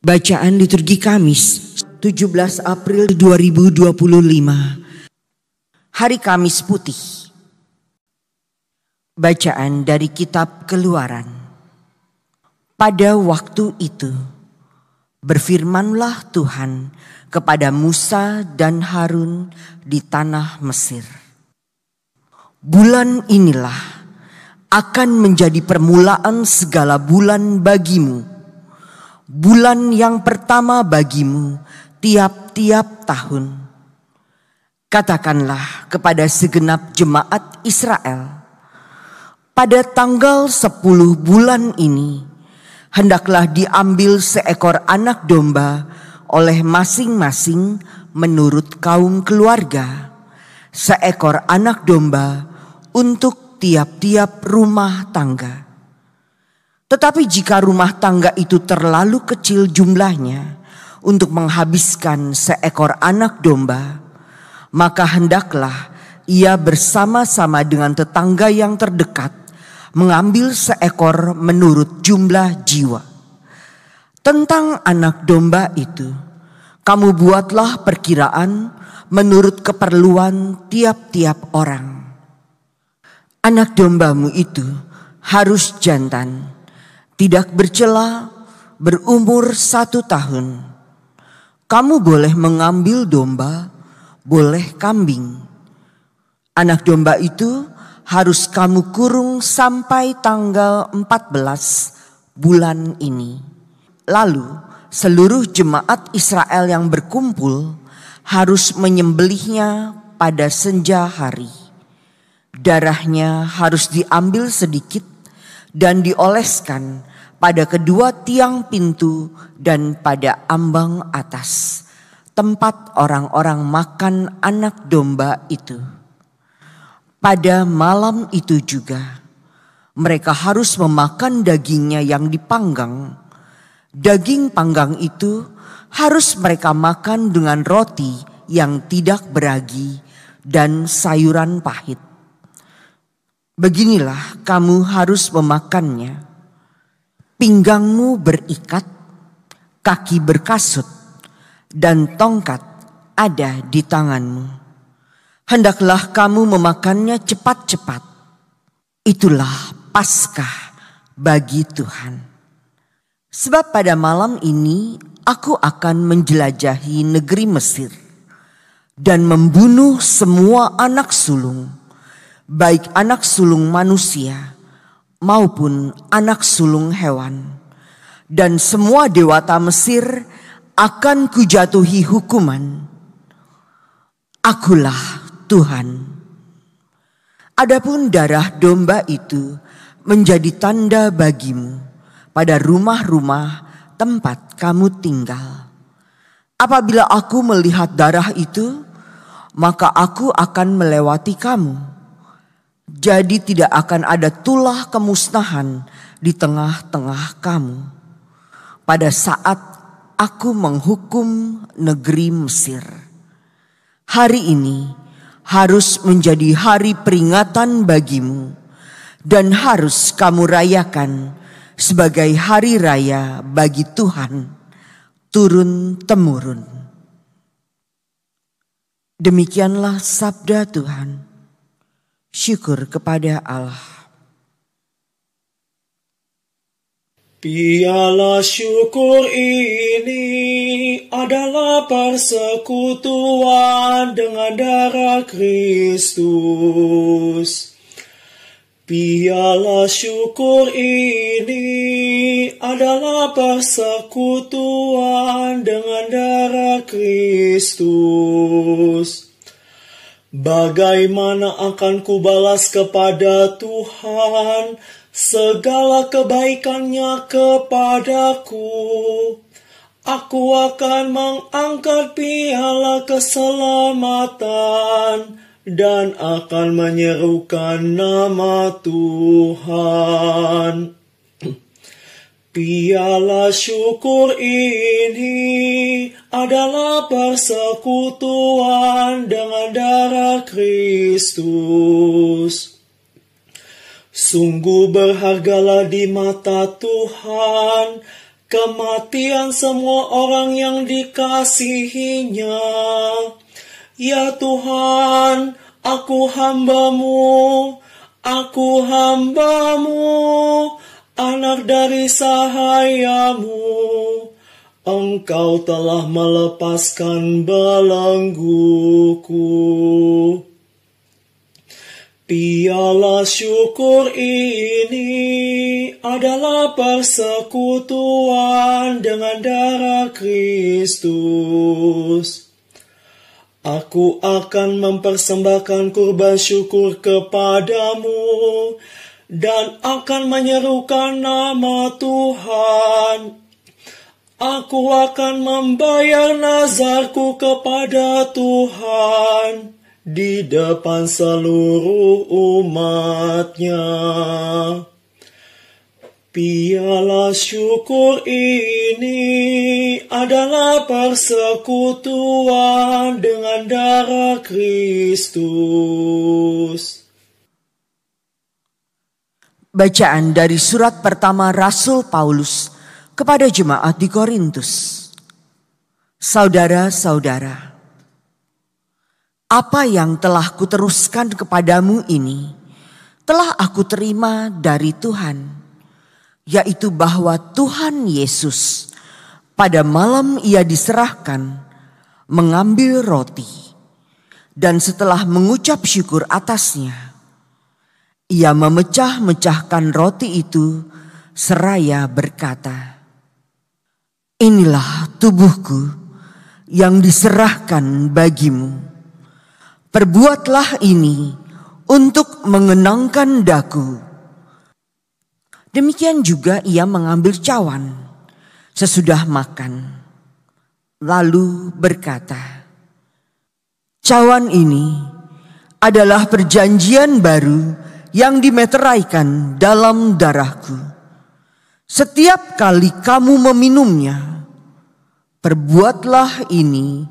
Bacaan liturgi Kamis 17 April 2025. Hari Kamis Putih. Bacaan dari kitab Keluaran. Pada waktu itu berfirmanlah Tuhan kepada Musa dan Harun di tanah Mesir. Bulan inilah akan menjadi permulaan segala bulan bagimu. Bulan yang pertama bagimu tiap-tiap tahun. Katakanlah kepada segenap jemaat Israel, pada tanggal 10 bulan ini, hendaklah diambil seekor anak domba oleh masing-masing menurut kaum keluarga, seekor anak domba untuk tiap-tiap rumah tangga. Tetapi jika rumah tangga itu terlalu kecil jumlahnya untuk menghabiskan seekor anak domba, maka hendaklah ia bersama-sama dengan tetangga yang terdekat mengambil seekor menurut jumlah jiwa. Tentang anak domba itu, kamu buatlah perkiraan menurut keperluan tiap-tiap orang. Anak dombamu itu harus jantan, tidak bercela, berumur 1 tahun. Kamu boleh mengambil domba, boleh kambing. Anak domba itu harus kamu kurung sampai tanggal 14 bulan ini. Lalu seluruh jemaat Israel yang berkumpul harus menyembelihnya pada senja hari. Darahnya harus diambil sedikit dan dioleskan pada kedua tiang pintu dan pada ambang atas, tempat orang-orang makan anak domba itu. Pada malam itu juga mereka harus memakan dagingnya yang dipanggang. Daging panggang itu harus mereka makan dengan roti yang tidak beragi dan sayuran pahit. Beginilah kamu harus memakannya. Pinggangmu berikat, kaki berkasut, dan tongkat ada di tanganmu. Hendaklah kamu memakannya cepat-cepat. Itulah Paskah bagi Tuhan. Sebab pada malam ini aku akan menjelajahi negeri Mesir dan membunuh semua anak sulung, baik anak sulung manusia maupun anak sulung hewan. Dan semua dewata Mesir akan kujatuhi hukuman. Akulah Tuhan. Adapun darah domba itu menjadi tanda bagimu pada rumah-rumah tempat kamu tinggal. Apabila aku melihat darah itu, maka aku akan melewati kamu. Jadi tidak akan ada tulah kemusnahan di tengah-tengah kamu pada saat aku menghukum negeri Mesir. Hari ini harus menjadi hari peringatan bagimu dan harus kamu rayakan sebagai hari raya bagi Tuhan turun-temurun. Demikianlah sabda Tuhan. Syukur kepada Allah. Piala syukur ini adalah persekutuan dengan darah Kristus. Piala syukur ini adalah persekutuan dengan darah Kristus. Bagaimana akan kubalas kepada Tuhan segala kebaikannya kepadaku? Aku akan mengangkat piala keselamatan dan akan menyerukan nama Tuhan. Piala syukur ini adalah persekutuan dengan darah Kristus. Sungguh berhargalah di mata Tuhan kematian semua orang yang dikasihinya. Ya Tuhan, aku hambamu, anak dari sahayamu. Engkau telah melepaskan belengguku. Piala syukur ini adalah persekutuan dengan darah Kristus. Aku akan mempersembahkan kurban syukur kepadamu dan akan menyerukan nama Tuhan. Aku akan membayar nazarku kepada Tuhan di depan seluruh umatnya. Piala syukur ini adalah persekutuan dengan darah Kristus. Bacaan dari surat pertama Rasul Paulus kepada jemaat di Korintus. Saudara-saudara, apa yang telah kuteruskan kepadamu ini telah aku terima dari Tuhan, yaitu bahwa Tuhan Yesus pada malam ia diserahkan mengambil roti, dan setelah mengucap syukur atasnya, ia memecah-mecahkan roti itu seraya berkata, "Inilah tubuhku yang diserahkan bagimu. Perbuatlah ini untuk mengenangkan daku." Demikian juga ia mengambil cawan sesudah makan, lalu berkata, "Cawan ini adalah perjanjian baru yang dimeteraikan dalam darahku. Setiap kali kamu meminumnya, perbuatlah ini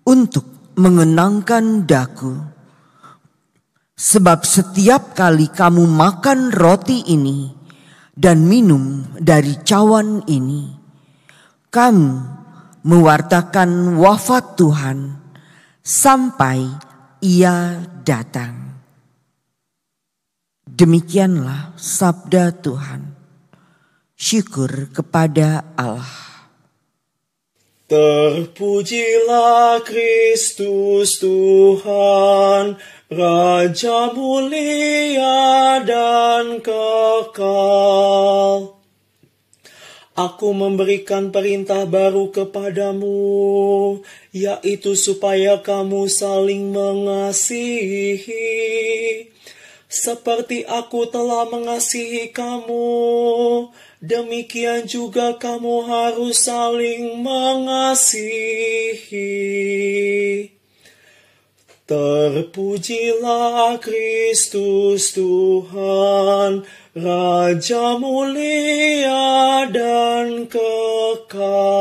untuk mengenangkan daku. Sebab setiap kali kamu makan roti ini dan minum dari cawan ini, kamu mewartakan wafat Tuhan sampai ia datang." Demikianlah sabda Tuhan. Syukur kepada Allah. Terpujilah Kristus Tuhan, Raja mulia dan kekal. Aku memberikan perintah baru kepadamu, yaitu supaya kamu saling mengasihi. Seperti aku telah mengasihi kamu, demikian juga kamu harus saling mengasihi. Terpujilah Kristus Tuhan, Raja mulia dan kekal.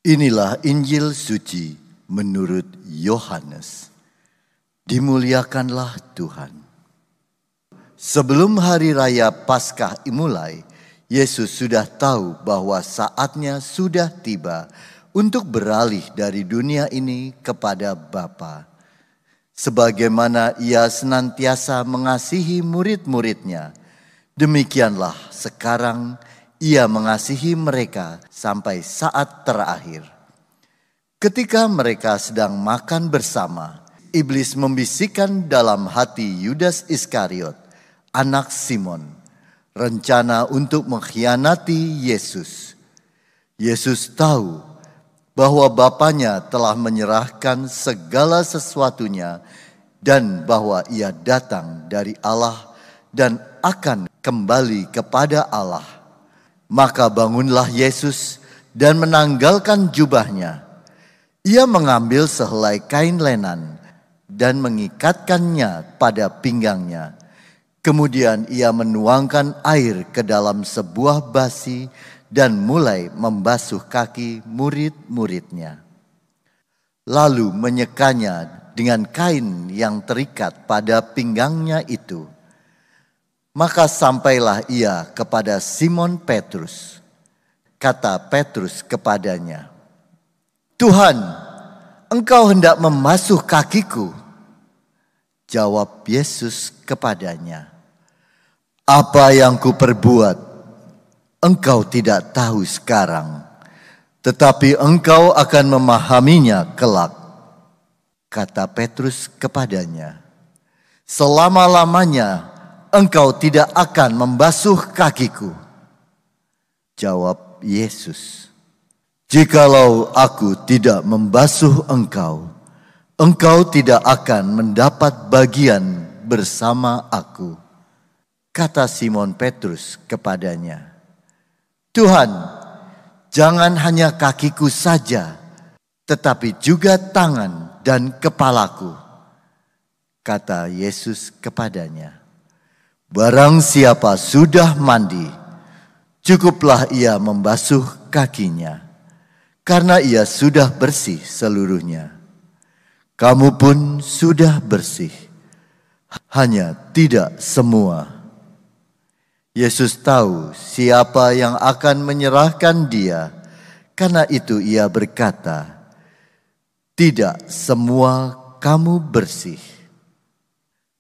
Inilah Injil suci menurut Yohanes. Dimuliakanlah Tuhan. Sebelum hari raya Paskah dimulai, Yesus sudah tahu bahwa saatnya sudah tiba untuk beralih dari dunia ini kepada Bapa. Sebagaimana ia senantiasa mengasihi murid-muridnya, demikianlah sekarang ia mengasihi mereka sampai saat terakhir. Ketika mereka sedang makan bersama, iblis membisikkan dalam hati Yudas Iskariot, anak Simon, rencana untuk mengkhianati Yesus. Yesus tahu bahwa Bapanya telah menyerahkan segala sesuatunya dan bahwa ia datang dari Allah dan akan kembali kepada Allah. Maka bangunlah Yesus dan menanggalkan jubahnya. Ia mengambil sehelai kain lenan dan mengikatkannya pada pinggangnya. Kemudian ia menuangkan air ke dalam sebuah basi dan mulai membasuh kaki murid-muridnya. Lalu menyekanya dengan kain yang terikat pada pinggangnya itu. Maka sampailah ia kepada Simon Petrus. Kata Petrus kepadanya, "Tuhan, Engkau hendak membasuh kakiku?" Jawab Yesus kepadanya, "Apa yang kuperbuat, engkau tidak tahu sekarang, tetapi engkau akan memahaminya kelak." Kata Petrus kepadanya, "Selama-lamanya engkau tidak akan membasuh kakiku." Jawab Yesus, "Jikalau aku tidak membasuh engkau, engkau tidak akan mendapat bagian bersama aku." Kata Simon Petrus kepadanya, "Tuhan, jangan hanya kakiku saja, tetapi juga tangan dan kepalaku." Kata Yesus kepadanya, "Barang siapa sudah mandi, cukuplah ia membasuh kakinya, karena ia sudah bersih seluruhnya. Kamu pun sudah bersih, hanya tidak semua." Yesus tahu siapa yang akan menyerahkan dia, karena itu ia berkata, "Tidak semua kamu bersih."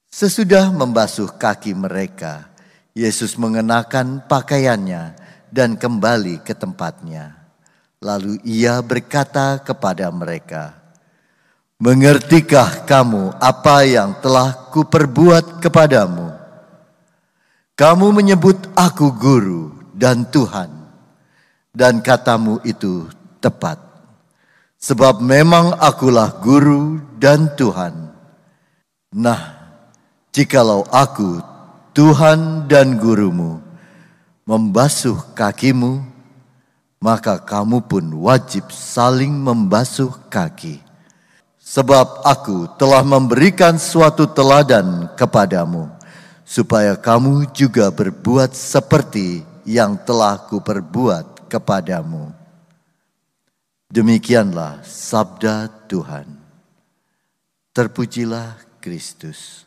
Sesudah membasuh kaki mereka, Yesus mengenakan pakaiannya dan kembali ke tempatnya. Lalu ia berkata kepada mereka, "Mengertikah kamu apa yang telah kuperbuat kepadamu? Kamu menyebut aku guru dan Tuhan, dan katamu itu tepat. Sebab memang akulah guru dan Tuhan. Nah, jikalau aku, Tuhan dan gurumu, membasuh kakimu, maka kamu pun wajib saling membasuh kaki. Sebab aku telah memberikan suatu teladan kepadamu, supaya kamu juga berbuat seperti yang telah kuperbuat kepadamu." Demikianlah sabda Tuhan. Terpujilah Kristus.